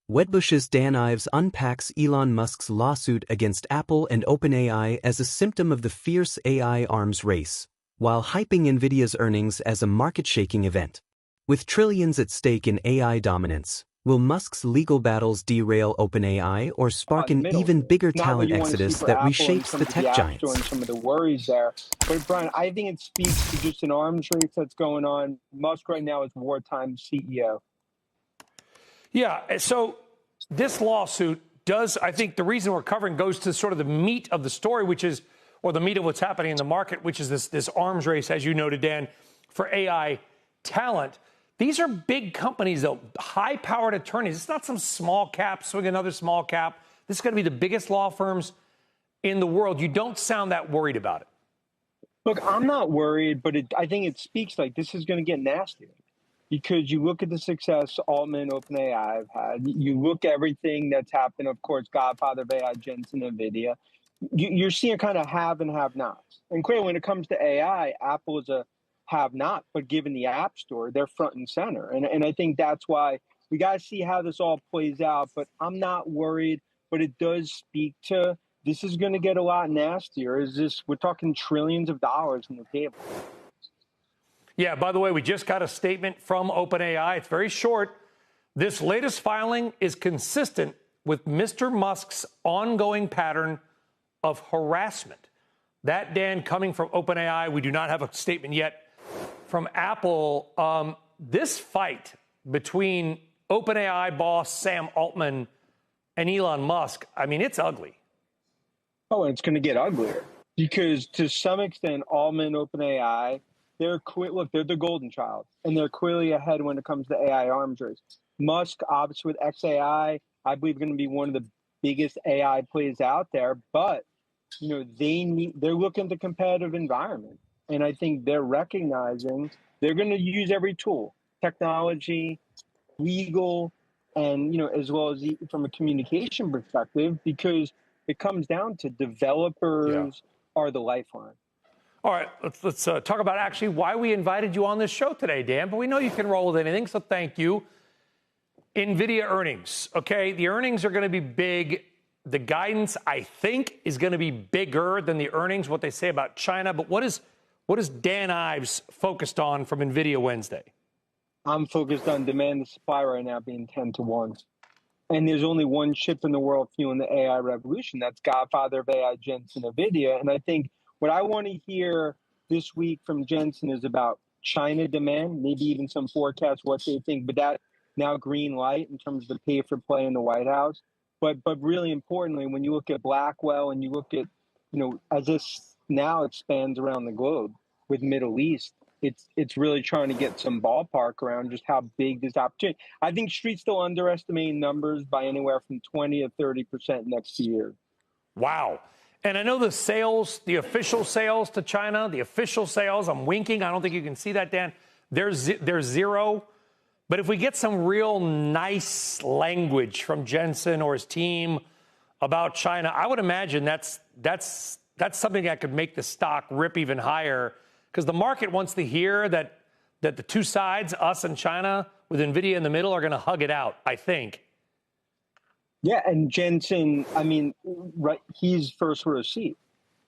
Wedbush's Dan Ives unpacks Elon Musk's lawsuit against Apple and OpenAI as a symptom of the fierce AI arms race, while hyping Nvidia's earnings as a market-shaking event. With trillions at stake in AI dominance, will Musk's legal battles derail OpenAI or spark an even bigger talent exodus that reshapes the tech giants? And some of the worries there. But Brian, I think it speaks to just an arms race that's going on. Musk right now is wartime CEO. Yeah, so this lawsuit does, I think the reason we're covering goes to sort of the meat of the story, which is, or the meat of what's happening in the market, which is this arms race, as you noted, Dan, for AI talent. These are big companies, though, high-powered attorneys. It's not some small cap swing another small cap. This is going to be the biggest law firms in the world. You don't sound that worried about it. Look, I'm not worried, but I think it speaks like this is going to get nastier. Because you look at the success Altman, OpenAI have had. You look at everything that's happened, of course, Godfather of AI, Jensen, Nvidia. You're seeing kind of have and have-nots. And clearly, when it comes to AI, Apple is a have-not, but given the App Store, they're front and center. And I think that's why we got to see how this all plays out. But I'm not worried, but it does speak to this is going to get a lot nastier. We're talking trillions of dollars on the table. Yeah, by the way, we just got a statement from OpenAI. It's very short. This latest filing is consistent with Mr. Musk's ongoing pattern of harassment. That, Dan, coming from OpenAI. We do not have a statement yet from Apple. This fight between OpenAI boss Sam Altman and Elon Musk, I mean, it's ugly. Oh, and it's going to get uglier because to some extent, Altman, OpenAI, they're the golden child, and they're clearly ahead when it comes to AI arms race. Musk, obviously with XAI, I believe going to be one of the biggest AI plays out there. But they're looking at the competitive environment, and I think they're recognizing they're going to use every tool, technology, legal, and as well as from a communication perspective, because it comes down to developers are the lifeline. All right, let's talk about actually why we invited you on this show today, Dan. But we know you can roll with anything, so thank you. Nvidia earnings, okay? The earnings are going to be big. The guidance, I think, is going to be bigger than the earnings, what they say about China. But what is Dan Ives focused on from Nvidia Wednesday? I'm focused on demand and supply right now being 10-1. And there's only one chip in the world fueling the AI revolution. That's Godfather of AI, Jensen, Nvidia. And I think what I want to hear this week from Jensen is about China demand, maybe even some forecasts, what they think, but that now green light in terms of the pay for play in the White House. But really importantly, when you look at Blackwell and you look at, as this now expands around the globe with Middle East, it's really trying to get some ballpark around just how big this opportunity. I think Street's still underestimating numbers by anywhere from 20 to 30% next year. Wow. And I know the sales, the official sales to China, the official sales, I'm winking. I don't think you can see that, Dan. They're zero. But if we get some real nice language from Jensen or his team about China, I would imagine that's something that could make the stock rip even higher, because the market wants to hear that the two sides, us and China, with Nvidia in the middle, are going to hug it out, I think. Yeah, and Jensen, I mean, right, he's first row seat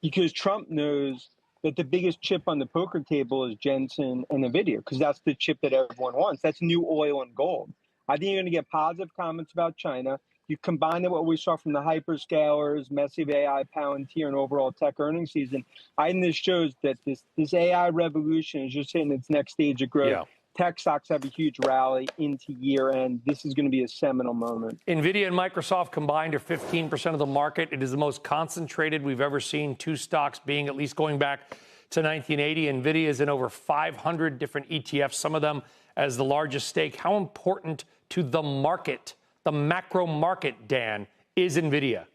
because Trump knows that the biggest chip on the poker table is Jensen and Nvidia, because that's the chip that everyone wants. That's new oil and gold. I think you're going to get positive comments about China. You combine it with what we saw from the hyperscalers, massive AI, Palantir, and overall tech earnings season. I think this shows that this AI revolution is just hitting its next stage of growth. Yeah. Tech stocks have a huge rally into year end. This is going to be a seminal moment. Nvidia and Microsoft combined are 15% of the market. It is the most concentrated we've ever seen, two stocks being at least going back to 1980. Nvidia is in over 500 different ETFs, some of them as the largest stake. How important to the market, the macro market, Dan, is Nvidia?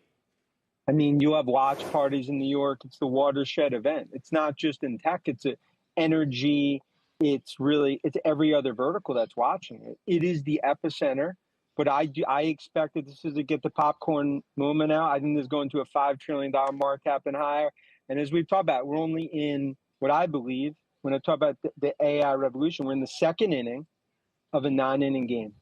I mean, you have watch parties in New York. It's the watershed event. It's not just in tech. It's energy. It's every other vertical that's watching it. It is the epicenter, but I expect that this is to get the popcorn moment out. I think this is going to a $5 trillion market cap and higher. And as we've talked about, we're only in what I believe, when I talk about the AI revolution, we're in the second inning of a 9-inning game.